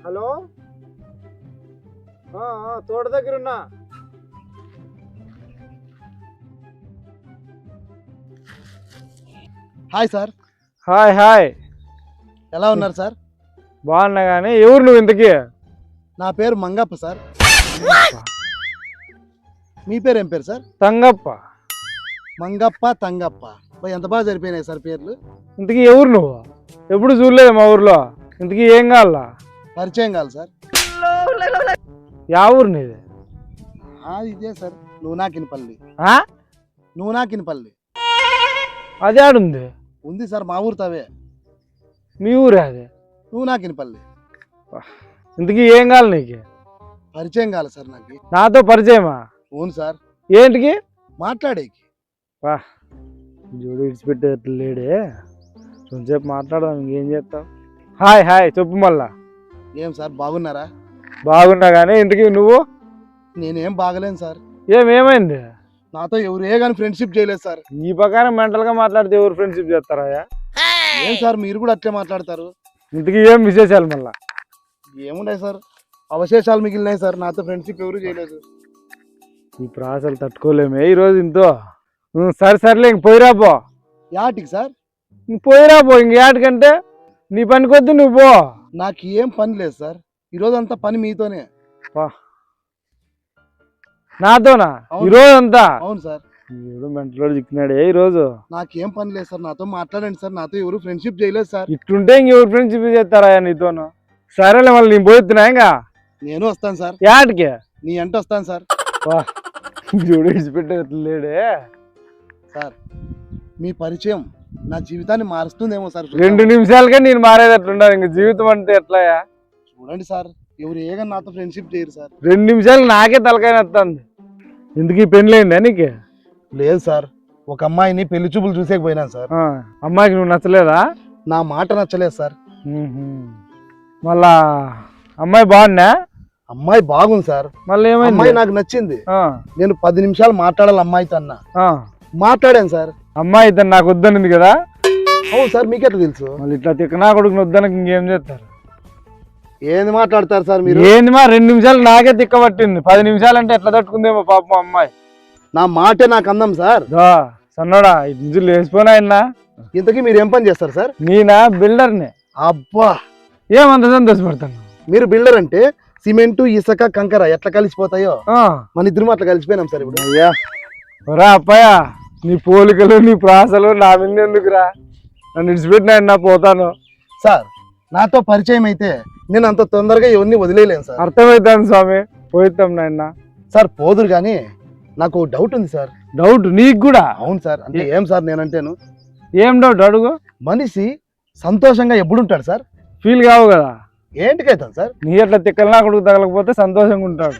Hello తోట దగ్గర ఉన్నా. Hi sir. హాయ్ హాయ్, ఎలా ఉన్నారు సార్? బాగున్నా. కానీ ఎవరు నువ్వు ఇంతకీ? నా పేరు మంగప్ప సార్. మీ పేరు ఏం పేరు సార్? తంగప్ప. మంగప్ప, తంగప్ప, ఎంత బాగా సరిపోయినాయి సార్ పేర్లు. ఇంతకీ ఎవరు నువ్వు? ఎప్పుడు చూడలేదు మా ఊర్లో. ఇంతకీ ఏం కావాలా? పరిచయం కాదు సార్. యా ఊరు నీది? ఇదే సార్, నూనాకినపల్లి. నూనాకినపల్లి అది ఆడుంది. ఉంది సార్, మా ఊరు తవే. మీ ఊరే అది? నూనాకినపల్లి. ఇంతకీ ఏం కావాలి నీకు? పరిచయం కాదు సార్ నాకు. నాతో పరిచయమా? అవును సార్. ఏంటికి? మాట్లాడేకి. వా, జోడు విడిచిపెట్టేట్లు లేడే. కొంచెంసేపు మాట్లాడదాం, ఇంకేం చేస్తావు? హాయ్ హాయ్ చెప్పు మళ్ళా. ఏం సార్, బాగున్నారా? బాగున్నా. కానీ ఇంతకీ నువ్వు? నేనేం బాగలేను సార్. ఏమైంది? నాతో ఎవరే కానీ ఫ్రెండ్షిప్ చేయలేదు సార్. ఈ ప్రకారం మెంటల్ గా మాట్లాడితే ఎవరు ఫ్రెండ్షిప్ చేస్తారా? ఏం సార్ మీరు కూడా అట్లే మాట్లాడతారు? ఇంతకీ ఏం విశేషాలు మళ్ళా? ఏమున్నాయి సార్, అవశేషాలు మిగిలినాయి సార్. నాతో ఫ్రెండ్షిప్ ఎవరు చేయలేదు. ఈ ప్రాసలు తట్టుకోలేమే ఈరోజు ఇంతో. సర్లే ఇంక పోయిరాపో. యాటికి సార్? పోయిరాపో ఇంక యాటికంటే నీ పని కొద్ది నువ్వు పో. నాకు ఏం పని లేదు సార్, ఈరోజు అంతా పని మీతోనే. నాతోనా ఈరోజు అంతా? అవును సార్. ఏదో మెంటలో చిక్కినాడే ఈరోజు. నాకేం పని లేదు సార్, నాతో మాట్లాడండి సార్. నాతో ఎవరు ఫ్రెండ్షిప్ చేయలేదు సార్. ఇట్లుంటే ఇంకెవరు ఫ్రెండ్షిప్ చేస్తారా నీతోను? సరేలే మళ్ళీ నేను పోతున్నా. ఇంకా నేను వస్తాను సార్. యాటికి? నీ ఎంట వస్తాను సార్. జోడు విడిచిపెట్టేట్లేడే సార్. మీ పరిచయం నా జీవితాన్ని మారుస్తుందేమో సార్. 2 నిమిషాలకే నేను మారేటట్లున్నాను. ఇంక జీవితం అంటే ఎట్లాయా? చూడండి సార్, ఎవరు ఏగా నాతో ఫ్రెండ్షిప్ చేయరు సార్. 2 నిమిషాలు నాకే తలకాయ నత్తంది. ఇందుకీ పెళ్ళయిందా నీకు? లేదు సార్, ఒక అమ్మాయిని పెళ్లి చూపులు చూసేకపోయినాను సార్. అమ్మాయికి నువ్వు నచ్చలేదా? నా మాట నచ్చలేదు సార్. మళ్ళా అమ్మాయి బాగున్నా? అమ్మాయి బాగుంది సార్. మళ్ళీ ఏమైంది? అమ్మాయి నాకు నచ్చింది. నేను 10 నిమిషాలు మాట్లాడాలి అమ్మాయితో అన్నా. మాట్లాడాను సార్. అమ్మాయి ఇతను నాకు వద్దనింది కదా? అవును సార్. మీకెట్లా తెలుసు? మళ్ళీ ఇట్లా తిక్కనా కొడుకుని వద్దనకి ఇంకేం చేస్తారు? ఏంది మాట్లాడతారు సార్ మీరు? ఏంది మా 2 నిమిషాలు నాకే తిక్క పట్టింది. 10 నిమిషాలు అంటే ఎట్లా తట్టుకుందేమో పాపం అమ్మాయి. నా మాటే నాకు అందం సార్. సన్నోడా ఇంజులు వేసిపోయినా ఆయన. ఇంతకీ మీరు ఏం పని చేస్తారు సార్? నేనా బిల్డర్ని. అబ్బా, ఏమంత సంతోషపడతాను. మీరు బిల్డర్ అంటే సిమెంటు, ఇసుక, కంకర ఎట్లా కలిసిపోతాయో మన ఇద్దరు అట్లా కలిసిపోయినాం సార్ ఇప్పుడు. అయ్యా రా అప్పయ్య, నీ పోలికలు నీ ప్రాసలు నా మీద ఎందుకురా? నన్ను విడిచిపెట్టినా పోతాను సార్. నాతో పరిచయం అయితే నేను అంత తొందరగా ఎవరిని వదిలేయలేను సార్. అర్థమవుతాను స్వామి, పోయిద్దాం నాయన. సార్ పోదురు కానీ నాకు డౌట్ ఉంది సార్. డౌట్ నీకు కూడా? అవును సార్. అంటే ఏం సార్ నేనంటేను? ఏం డౌట్ అడుగు. మనిషి సంతోషంగా ఎప్పుడుంటాడు సార్? ఫీల్ కావు కదా? ఏంటికైతాను సార్? నీ అట్లా తిక్కలు కొడుకు తగలకపోతే సంతోషంగా ఉంటాడు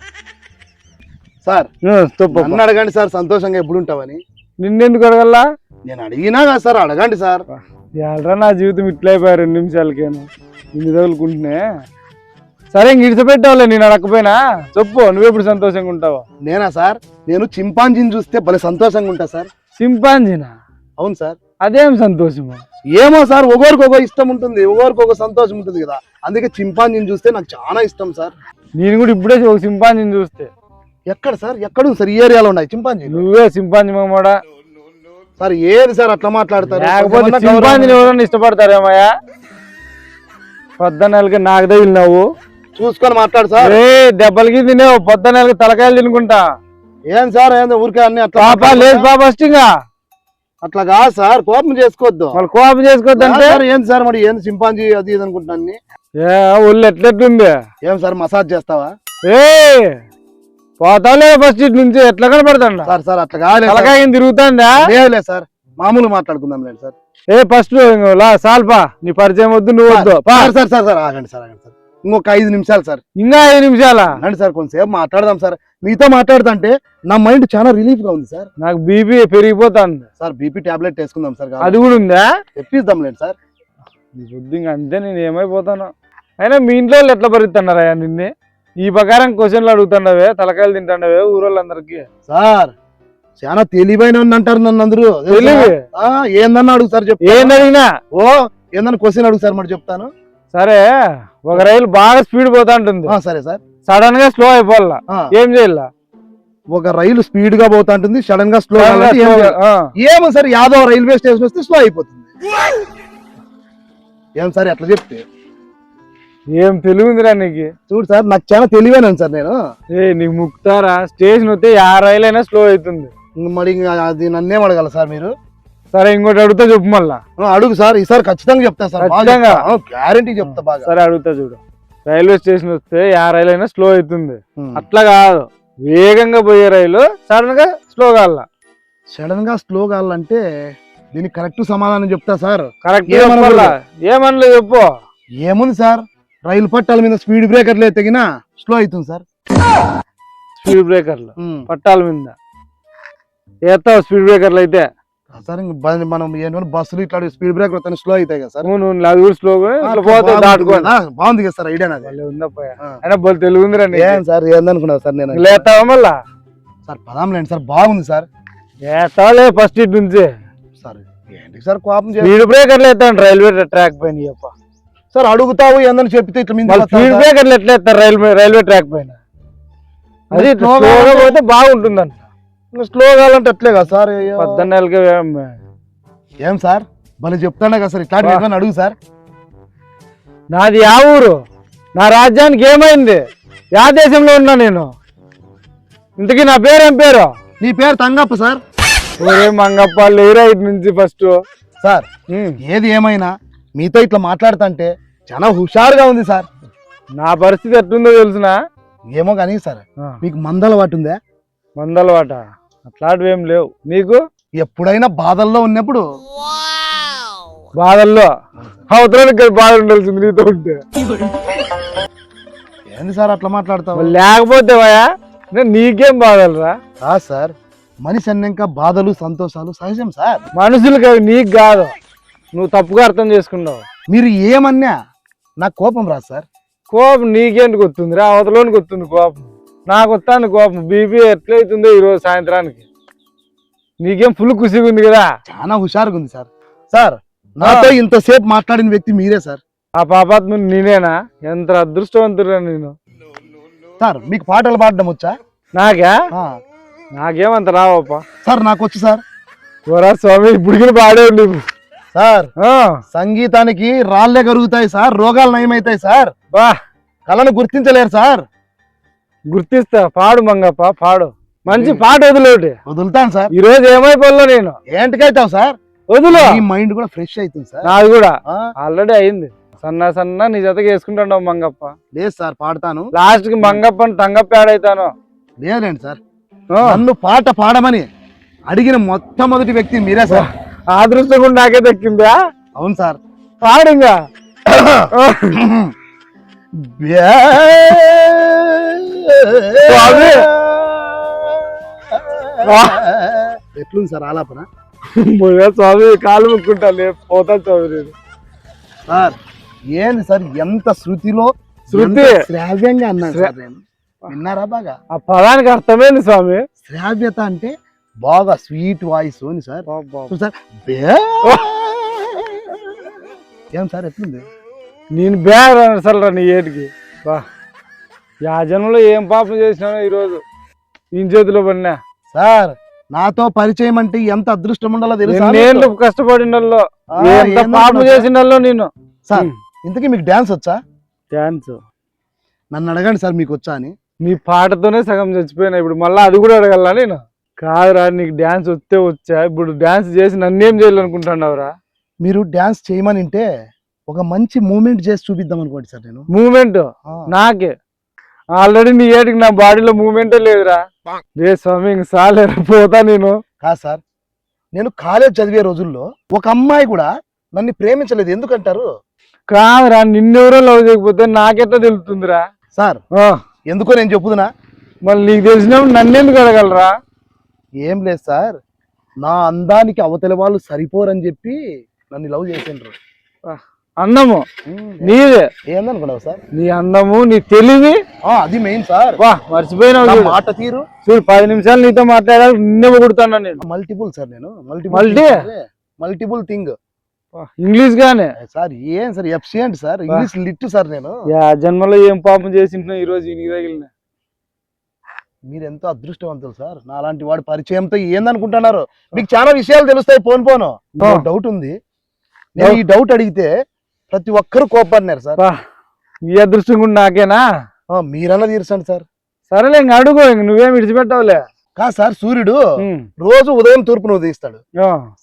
సార్. నన్ను అడగండి సార్, సంతోషంగా ఎప్పుడు ఉంటావని. నిన్నెందుకు అడగల్లా? నేను అడిగినా కదా సార్, అడగండి సార్. ఎల్రా నా జీవితం ఇట్లయిపోయా 2 నిమిషాలకేను ఇన్ని తగులుకుంటున్నా. సరే ఇంక ఇడిచిపెట్టావులే నేను అడగకపోయినా. చెప్పు నువ్వెప్పుడు సంతోషంగా ఉంటావా? నేనా సార్? నేను చింపాంజీని చూస్తే భలే సంతోషంగా ఉంటా సార్. చింపాంజీనా? అవును సార్. అదేం సంతోషమా? ఏమో సార్, ఒకరికి ఒక ఇష్టం ఉంటుంది, ఒకరికి ఒక సంతోషం ఉంటుంది కదా. అందుకే చింపాంజీని చూస్తే నాకు చాలా ఇష్టం సార్. నేను కూడా ఇప్పుడే ఒక చింపాంజీని చూస్తే. ఎక్కడ సార్? ఎక్కడ సార్? ఈ ఏరియాలో ఉన్నాయి చింపాంజీ? నువ్వే చింపాంజీ మామూడా సార్. ఏది సార్ అట్లా మాట్లాడతారు? చింపాంజీని ఎవరన్నా ఇష్టపడతారేమయ్యా? 14 నాకు తగిలినావు. చూసుకొని మాట్లాడు సార్. దెబ్బలకి తినేవు 14 తలకాయలు తినుకుంటా. ఏం సార్ ఏందో ఊరికే అన్ని అట్లా లేదు పాప ఇంకా అట్లా కాదు సార్, కోపం చేసుకోవద్దు. మళ్ళీ కోపం చేసుకోవద్దు అంటే ఏంది సార్? మరి ఏంది చింపాంజీ అది ఇది అనుకుంటున్నాను. ఒళ్ళు ఎట్లెట్లుంది? ఏం సార్ మసాజ్ చేస్తావా? పోతాలే ఫస్ట్ ఇటు నుంచి ఎట్లా కనపడతాండా? సార్ సార్ అట్లా కాదు, తలకాయ తిరుగుతాండా? లేదు సార్, మామూలు మాట్లాడుకుందాం లేదు సార్. ఫస్ట్ సాల్పా నీ పరిచయం వద్దు, నువ్వు వద్దు. సార్ సార్ సార్ ఆగండి సార్, ఆగండి సార్. ఇంకొక 5 నిమిషాలు సార్. ఇంకా 5 నిమిషాలా? అండి సార్, కొంచెంసేపు మాట్లాడదాం సార్. మీతో మాట్లాడుతుంటే నా మైండ్ చాలా రిలీఫ్ గా ఉంది సార్. నాకు బీపీ పెరిగిపోతాంది సార్. బీపీ టాబ్లెట్ వేసుకుందాం సార్. అది కూడా ఉందా? తెప్పిద్దాం లేదు సార్. బుద్ధి అంతే, నేను ఏమైపోతాను. అయినా మీ ఇంట్లో వాళ్ళు ఎట్లా భరిస్తున్నారయ్యా నిన్నే? ఈ ప్రకారం క్వశ్చన్లు అడుగుతుండవే, తలకాయలు తింటుండవే ఊరోళ్ళందరికి. సార్ చాలా తెలివైన అంటారు నన్ను అందరూ. ఏందన్నా అడుగు సార్, చెప్పు. ఏంది అడిగినా? ఏందన్నా క్వశ్చన్ అడుగు సార్, మరి చెప్తాను. సరే ఒక రైలు బాగా స్పీడ్ పోతా ఉంటుంది, సరే సార్. సడన్ గా స్లో అయిపోవాలా, ఏం చేయాల? ఒక రైలు స్పీడ్ గా పోతా ఉంటుంది, సడన్ గా స్లో ఏమో సార్, యాదవ్ రైల్వే స్టేషన్ వస్తే స్లో అయిపోతుంది. ఏం సార్ ఎట్లా చెప్తే? ఏం తెలివిందిరా నీకు? చూడు సార్, నాకు చాలా తెలివేనాను సార్ నేను. నీకు ముక్తారా, స్టేషన్ వస్తే యా రైలు అయినా స్లో అవుతుంది. మరి అది నన్నేం అడగాల సార్ మీరు? సరే ఇంకోటి అడుగుతా చెప్పు మళ్ళా. అడుగు సార్, ఈసారి ఖచ్చితంగా చెప్తా సార్, గ్యారంటీ చెప్తా బాగా. సరే అడుగుతా చూడు. రైల్వే స్టేషన్ వస్తే యా రైలు అయినా స్లో అవుతుంది, అట్లా కాదు, వేగంగా పోయే రైలు సడన్ గా స్లో కావాల. సడన్ గా స్లో కావాలంటే దీనికి కరెక్ట్ సమాధానం చెప్తా సార్. కరెక్ట్ ఏమనలే చెప్పు. ఏముంది సార్, రైలు పట్టాల మీద స్పీడ్ బ్రేకర్లు తెగినా స్లో అవుతుంది సార్. స్పీడ్ బ్రేకర్లు పట్టాల మీద వేస్తావు, స్పీడ్ బ్రేకర్లు అయితే సార్. మనం ఏమైనా బస్సులు ఇట్లా స్పీడ్ బ్రేకర్ వస్తాను స్లో అవుతాయి కదా సార్. స్లో బాగుంది కదా సార్ ఐడియా. అయినా తెలుగు ఉందిరా ఏం సార్, ఏందనుకున్నా సార్ నేను? లేస్తావా మళ్ళా? సార్ పదాంలేండి సార్, బాగుంది సార్. వేస్తావా ఫస్ట్ ఇటు నుంచి? సార్ ఏంటి సార్ కోపం? స్పీడ్ బ్రేకర్లు వేస్తాను రైల్వే ట్రాక్ పైన. సార్ అడుగుతావు ఏందని చెప్పితే ఇట్లా స్పీడ్ బ్రేకర్లు ఎట్లా వేస్తారు రైల్వే ట్రాక్ పైన? అది స్లోగా పోతే బాగుంటుందంట. స్లో కావాలంటే అట్లే కదా సార్. 14 ఏం సార్ భలే చెప్తానే కదా సార్, ఇట్లాంటి అడుగు సార్. నాది యా ఊరు, నా రాజ్యానికి ఏమైంది, యా దేశంలో ఉన్నా నేను? ఇంతకీ నా పేరు ఏం పేరు? నీ పేరు తంగప్ప సార్. ఒరే మంగప్ప లేరా ఇటు నుంచి ఫస్ట్. సార్ ఏది ఏమైనా మీతో ఇట్లా మాట్లాడుతుంటే చాలా హుషారుగా ఉంది సార్. నా పరిస్థితి ఎట్లుందో తెలుసునా? ఏమో కానీ సార్, మీకు మందల వాటి ఉందా? మందలవాట అట్లాంటివి ఏం లేవు. నీకు ఎప్పుడైనా బాధల్లో ఉన్నప్పుడు? బాధల్లో అవతల బాధ ఉండాల్సింది నీతో ఉంటే. ఏంది సార్ అట్లా మాట్లాడతావు? లేకపోతే నీకేం బాధలురా? సార్ మనిషి అన్నాక బాధలు సంతోషాలు సహజం సార్. మనుషులకి అవి నీకు కాదు, నువ్వు తప్పుగా అర్థం చేసుకున్నావు. మీరు ఏమన్నా నాకు కోపం రాదు సార్. కోపం నీకేంటి వస్తుందిరా, అవతలోనికి వస్తుంది కోపం. నాకు వస్తాను కోపం. బీపీ ఎట్లయితుందో ఈరోజు సాయంత్రానికి. నీకేం ఫుల్ ఖుషిగా ఉంది కదా? చాలా హుషారుగా ఉంది సార్. సార్ నాతో ఇంతసేపు మాట్లాడిన వ్యక్తి మీరే సార్. ఆ పాపాత్మ నేనేనా? ఎంత అదృష్టవంతురా నేను. సార్ మీకు పాటలు పాడడం వచ్చా? నాకా? నాకేమంత రావప్ప. సార్ నాకు వచ్చు సార్. ఓరా స్వామి, ఇప్పుడు పాడేవు నువ్వు. సార్ సంగీతానికి రాళ్లే కరుగుతాయి సార్, రోగాలు నయమవుతాయి సార్. బా కళను గుర్తించలేరు సార్. గుర్తిస్తా, పాడు మంగప్ప పాడు. మంచి పాట వదులుతాను సార్. ఈ రోజు ఏమైపోలో నేను? ఏంటికైతావు సార్? వదులు. ఈ మైండ్ కూడా ఫ్రెష్ అవుతుంది సార్. నాది కూడా ఆల్రెడీ అయింది. సన్న నీ జతగా వేసుకుంటావు మంగప్ప. లేదు సార్ పాడతాను. లాస్ట్ కి మంగప్పని తంగప్ప ఆడైతాను. లేదండి సార్, నన్ను పాట పాడమని అడిగిన మొట్టమొదటి వ్యక్తి మీరే సార్. అదృష్టం కూడా నాకే దక్కిందా? అవును సార్. పాడింగా. ఎట్లుంది సార్ ఆలాపన? స్వామి కాలు ముక్కుంటా పోతా చదువు. సార్ ఏంది సార్, ఎంత శృతిలో శ్రావ్యంగా అన్నాను సార్ నేను. విన్నారా బాగా? ఆ పదానికి అర్థమైంది స్వామి. శ్రావ్యత అంటే బాగా స్వీట్ వాయిస్ అని సార్. సార్ ఏం సార్ ఎట్లుంది? నేను బ్యాగ్ అసలు నీ ఏటికి బా యా జనంలో ఏం పాపం చేసినానో ఈరోజు ఈ చేతిలో పడినా. సార్ నాతో పరిచయం అంటే ఎంత అదృష్టం ఉండాలో తెలుసా? నేను కష్టపడినల్లో ఎంత పాపం చేసినల్లో నేను. సార్ ఇంతకీ మీకు డాన్స్ వచ్చా? డాన్స్ నన్ను అడగండి సార్ మీకు వచ్చా అని. నీ పాటతోనే సగం చచ్చిపోయినా, ఇప్పుడు మళ్ళీ అది కూడా అడగల నేను. కాదురా, నీకు డాన్స్ వస్తే వచ్చా, ఇప్పుడు డాన్స్ చేసి నన్నేం చేయాలనుకుంటున్నావురా? మీరు డాన్స్ చేయమనింటే ఒక మంచి మూమెంట్ చేసి చూపిద్దాం అనుకోండి సార్. నేను మూమెంట్ నాకే ఆల్రెడీ నీ ఏటికి నా బాడీలో మూమెంటే లేదురా. రే స్వామి ఇంక సాలేరా, పోతా నేను. కాదు సార్, నేను కాలేజ్ చదివే రోజుల్లో ఒక అమ్మాయి కూడా నన్ను ప్రేమించలేదు. ఎందుకంటారు? కాదురా, నిన్నెవరో లవ్ చేయకపోతే నాకెట్లా తెలుస్తుందిరా? సార్ ఎందుకో నేను చెప్పుదునా? మళ్ళీ నీకు తెలిసినప్పుడు నన్నెందుకు అడగలరా? ఏం లేదు సార్, నా అందానికి అవతల వాళ్ళు సరిపోరని చెప్పి నన్ను లవ్ చేసిండ్రు. అందము నీదే. ఏందనుకున్నావు సార్? నీ అందము, నీ తెలివి, అది మెయిన్ సార్. మర్చిపోయినావు మాట తీరు. చూడు 10 నిమిషాలు నీతో మాట్లాడాలి, నిన్నే పొగుడుతాను నేను. మల్టిపుల్ సార్, నేను మల్టిపుల్ థింగ్. ఇంగ్లీష్ గానే సార్ ఏం sir efficient sir English lit sir నేను. యా జన్మలో ఏం పాపం చేసింటున్నా ఈ రోజు నీ తగిలిన. మీరు ఎంతో అదృష్టవంతులు సార్, నా లాంటి వాడు పరిచయంతో ఏందనుకుంటున్నారు. మీకు చాలా విషయాలు తెలుస్తాయి పోను. డౌట్ ఉంది, నేను ఈ డౌట్ అడిగితే ప్రతి ఒక్కరు కోపడినారు సార్. ఈ అదృష్టం కూడా నాకేనా? మీరన్నా తీర్చండి సార్. సరేలే ఇంక అడుగు, ఇంక నువ్వేం విడిచిపెట్టావులే. కాదు సార్, సూర్యుడు రోజు ఉదయం తూర్పును ఉదయిస్తాడు,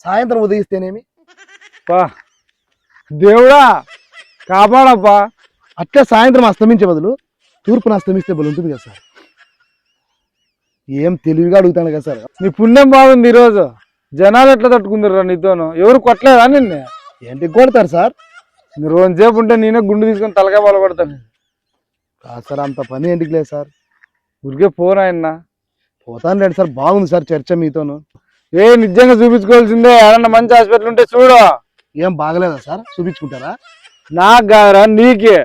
సాయంత్రం ఉదయిస్తేనేమి? దేవుడా కాపాడప్పా. అట్లా సాయంత్రం అస్తమించే బదులు తూర్పును అస్తమిస్తే బదులు ఉంటుంది కదా సార్. ఏం తెలివిగా అడుగుతాను కదా సార్. నీ పుణ్యం బాగుంది, ఈరోజు జనాలు ఎట్లా తట్టుకుందరు నీతోను? ఎవరు కొట్టలేదా నిన్ను? ఏంటి కొడతారు సార్? రోజుసేపు ఉంటే నేనే గుండు తీసుకొని తలగా బలపడతాను. కాదు సార్, అంత పని ఏంటికి లేదు సార్. ఊరికే పోను ఆయన. పోతాను రండి సార్, బాగుంది సార్ చర్చ మీతోను. నిజంగా చూపించుకోవాల్సిందే, ఏమన్నా మంచి హాస్పిటల్ ఉంటే చూడు. ఏం బాగలేదా సార్? చూపించుకుంటారా? నాకు కాదురా నీకే.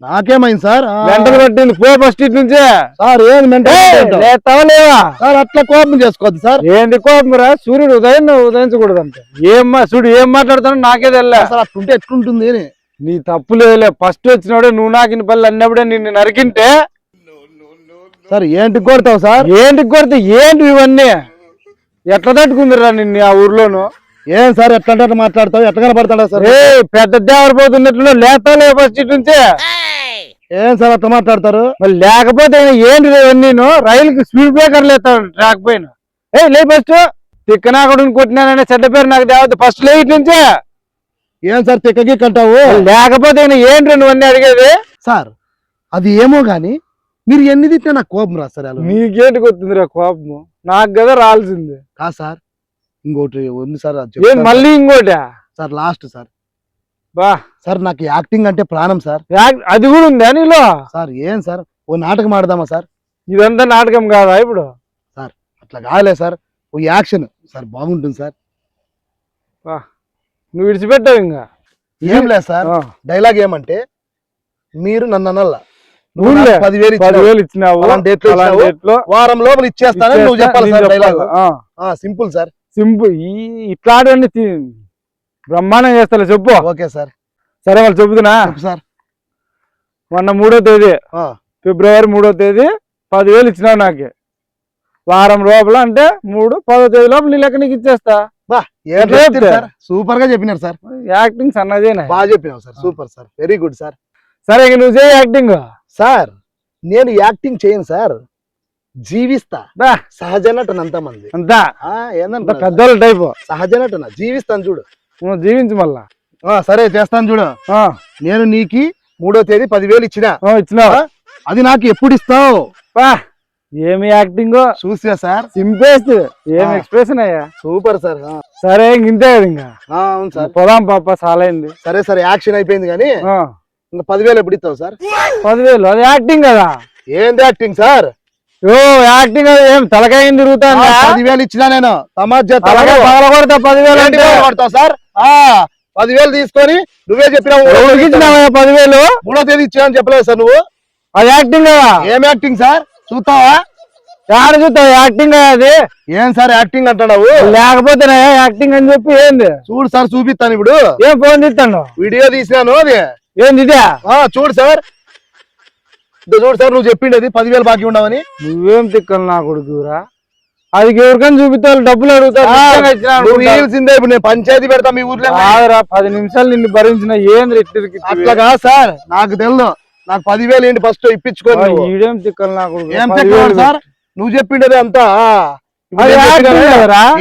నాకేమైంది సార్? మెంటల్ పట్టింది, పో ఫస్ట్ ఇటు నుంచే. సార్ ఏం లేవా సార్? అట్లా కోపం చేసుకోవద్దు సార్. ఏంది కోపం రా? సూర్యుడు ఉదయించకూడదు అంటే చూడు ఏం మాట్లాడతానో నాకే తెల్లా సార్. అట్లుంటే ఎట్లుంటుంది? నీ తప్పు లేదులే, ఫస్ట్ వచ్చినాడే నువ్వు నాకిన పళ్ళు అన్నప్పుడే నిన్ను నరికింటే. సార్ ఏంటి కొడతావు సార్? ఏంటి కొడితే ఏంటి ఇవన్నీ? ఎట్లా తట్టుకుందిరా నిన్ను ఆ ఊర్లోను? ఏం సార్ ఎట్లా మాట్లాడతావు? ఎట్లా కనపడతాడా సార్? పెద్ద దేవరపోతున్నట్లు లేస్తాలే ఫస్ట్ ఇటు నుంచే. ఏం సార్ అట్లా మాట్లాడతారు? మరి లేకపోతే ఏంటి ఇవన్నీ? రైలుకి స్పీడ్ బ్రేకర్లు ఎత్తాడు ట్రాక్ పైన. లే ఫస్ట్ తిక్కనాకుడిని కొట్టినాననే చెడ్డ పేరు నాకు దేవద్దు, ఫస్ట్ లే ఇటు నుంచే. ఏం సార్ తిక్కకి కంటావు? లేకపోతే ఏంటి నువ్వన్నీ అడిగేది? సార్ అది ఏమో గాని మీరు ఎన్ని తిట్టినా నాకు కోపం రా సార్. నీకేంటి కొత్తుందిరా కోపము? నాకు కదా రాల్సింది. కా సార్ ఇంకోటి ఉంది సార్, మళ్ళీ ఇంకోటి సార్ లాస్ట్ సార్. బా సార్ నాకు యాక్టింగ్ అంటే ప్రాణం సార్. అది కూడా ఉందా నీలో? సార్ ఏం సార్ ఓ నాటకం ఆడదామా సార్? ఇదంతా నాటకం కాదా ఇప్పుడు? సార్ అట్లా కాదులే సార్, ఓ యాక్షన్ సార్ బాగుంటుంది సార్. నువ్వు విడిచిపెట్టావు ఇంకా. ఏం లేదు సార్, డైలాగ్ ఏమంటే మీరు నన్ను అనల్లా, 10,000 ఇచ్చినావు, వారం లోపల ఇచ్చేస్తానని నువ్వు చెప్పాలి sir. Dialogue simple sir, simple. ఇట్లాంటివన్నీ బ్రహ్మాండం చేస్తా చెప్పు. Okay sir. సరే వాళ్ళు చెబుతున్నా సార్. మొన్న 3వ తేదీ ఫిబ్రవరి 3వ తేదీ 10,000 ఇచ్చినావు నాకు. వారం లోపల అంటే 10వ తేదీ లోపల నీ లెక్క నీకు ఇచ్చేస్తా. సూపర్ గా చెప్పినారు సార్. యాక్టింగ్ సన్నదేనా? బాగా చెప్పినావు sir, super sir, very good sir. సరే ఇంక నువ్వు చేయి యాక్టింగ్. సార్ నేను యాక్టింగ్ చేయను సార్, జీవిస్తా. సహజ నటన అంతమంది అంతా ఏందంటే పెద్దోళ్ళ టైపు సహజ నటన జీవిస్తాను చూడు. జీవించు మళ్ళా. సరే చేస్తాను చూడు. నేను నీకి 3వ తేదీ 10,000 ఇచ్చినావు, అది నాకు ఎప్పుడు ఇస్తావు? ఏమి యాక్టింగ్ చూసా సార్, సింపేస్ట్. ఏం ఎక్స్ప్రెషన్ అయ్యా, సూపర్ సార్. సరే ఇంతే కదా ఇంకా. అవును సార్, పోదాం పాప, చాలా అయింది. సరే సరే యాక్షన్ అయిపోయింది కానీ ఇంకా 10,000 ఎప్పుడు ఇస్తావు సార్? 10,000 అది యాక్టింగ్ కదా. ఏంది యాక్టింగ్ సార్? యాక్టింగ్ ఏం తలకాయ తిరుగుతాను. 10,000 ఇచ్చినా నేను తమాజా కొడతా. 10,000 కొడతావు సార్? 10,000 తీసుకొని నువ్వే చెప్పినావు 10,000 3వ తేదీ ఇచ్చినా అని చెప్పలేదు సార్ నువ్వు. అది యాక్టింగ్ కదా. ఏం యాక్టింగ్ సార్? చూస్తావా? యాడ చూస్తావు యాక్టింగ్ అది? ఏం సార్ యాక్టింగ్ అంటున్నావు? లేకపోతే యాక్టింగ్ అని చెప్పి ఏంది? చూడు సార్, చూపిస్తాను ఇప్పుడు. ఏం ఫోన్ తీస్తాను? వీడియో తీసినాను. అది ఏంది ఇదే? చూడు సార్, చూడు సార్, నువ్వు చెప్పిండేది 10,000 బాకీ ఉండవని. నువ్వేం తిక్కలు నా కొడుకురా? అది ఎవరికైనా చూపిస్తావు, డబ్బులు అడుగుతావు. ఇప్పుడు నేను పంచాయతీ పెడతా మీ ఊర్లో. 10 నిమిషాలు నిన్ను భరించిన ఏంది అట్లా కాదు సార్, నాకు తెలుసు. నాకు 10,000 ఏంటి ఫస్ట్ ఇప్పించుకోండి. ఈడేం తిక్కలు నా కొడుకు? ఏం తిక్కలు సార్? నువ్వు చెప్పిండేది అంతా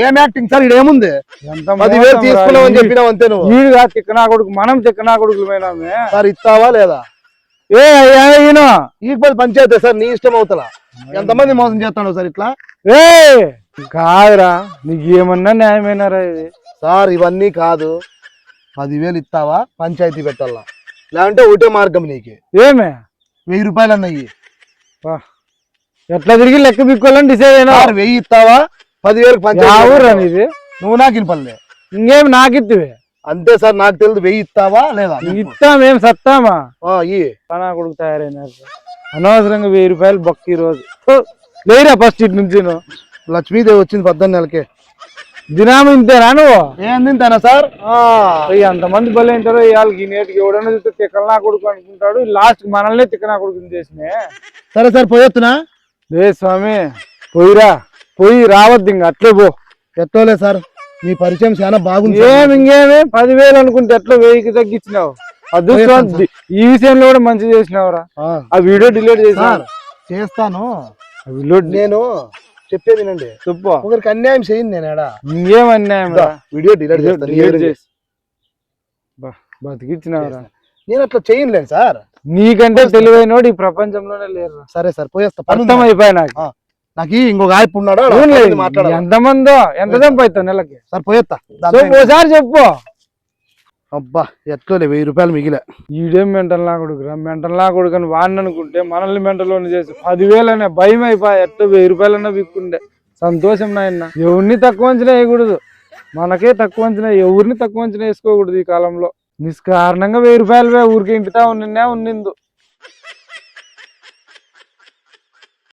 ఏం యాక్టింగ్ సార్? ఇదేముంది? 10,000 తీసుకున్నావని చెప్పినావు అంతే. నువ్వు ఈడుగా తిక్కనా కొడుకు, మనం తిక్కనా కొడుకులు పోయినామే సార్. ఇస్తావా లేదా? ఈ పంచాయతీ సార్, నీ ఇష్టం అవుతలా. ఎంతమంది మోసం చేస్తాడు సార్ ఇట్లా? కాదురా, నీకు ఏమన్నా న్యాయమైనారా ఇది? సార్ ఇవన్నీ కాదు, 10,000 ఇస్తావా పంచాయతీ పెట్టాలా, లేదంటే ఒకటే మార్గం నీకు. ఏమే 1000 రూపాయలు అన్నయ్యి. ఎట్లా తిరిగి లెక్క బిక్కోవాలని డిసైడ్ అయినా? 1000 ఇస్తావా? 10,000 పంచాయతీ. ఇది నువ్వు నాకు పల్లె, ఇంకేమి నాకు ఇత్తివే అంతే సార్. నాకు తెలియదు 1000 ఇస్తావా లేదా? ఇస్తామేం సత్తామా? నా కొడుకు తయారైనారు అనవసరంగా 1000 రూపాయలు బొక్క ఈ రోజు. లేరా ఫస్ట్ ఇటు నుంచి. లక్ష్మీదేవి వచ్చింది 18 నెలకే. దినాము ఇంతేనా నువ్వు ఏం తింటానా సార్ అంతమంది బలి ఉంటారో వాళ్ళకి నేటికి ఎవడన్నా చూస్తే తిక్కలు నా కొడుకు అనుకుంటాడు లాస్ట్ మనల్ని తిక్క నా కొడుకుని చేసినే సరే సార్ పోయొత్తునా లే స్వామి పోయిరా పోయి రావద్దు ఇంక అట్లే పో ఎట్లోలే సార్ మీ పరిచయం చాలా బాగుంది ఇంకేమి 10,000 అనుకుంటే ఎట్లా 1000కి తగ్గించినావు అదృష్టం ఈ విషయంలో కూడా మంచి చేసినావురా ఆ వీడియో డిలీట్ చేసా చేస్తాను నేను చెప్పేది వినండి చెప్పు ఒకరికి అన్యాయం చేయండి నేను ఏడా ఇంకేం అన్యాయం వీడియో డిలీట్ చేసి బతికిచ్చినావురా నేను అట్లా చేయలేను సార్ నీకంటే తెలివైనోడు ఈ ప్రపంచంలోనే లేరు సరే సార్ పోయేస్తా అర్థం అయిపోయి నాకు ఇంకొక ఆయప్ప ఉన్నాడు మాట్లాడాలి ఎంతమందో ఎంత సంపాదిస్తావు నెలకి సార్ పోయేస్తా ఓసారి చెప్పు అబ్బా ఎట్లో 1000 రూపాయలు మిగిలే ఈడేం మెంటల్ నా కొడుకురా మెంటల్ నా కొడుకు అని వాడిని అనుకుంటే మనల్ని మెంటల్లోనే చేసి 10,000 అనే భయం అయిపోయి ఎట్లా 1000 రూపాయలన్నా విక్కుండే సంతోషం నాయన ఎవరిని తక్కువ అంచనా వేయకూడదు మనకే తక్కువ అంచనా ఎవరిని తక్కువ అంచనా వేసుకోకూడదు ఈ కాలంలో నిష్కారణంగా 1000 రూపాయలు ఊరికి ఇంటితా ఉన్నిందు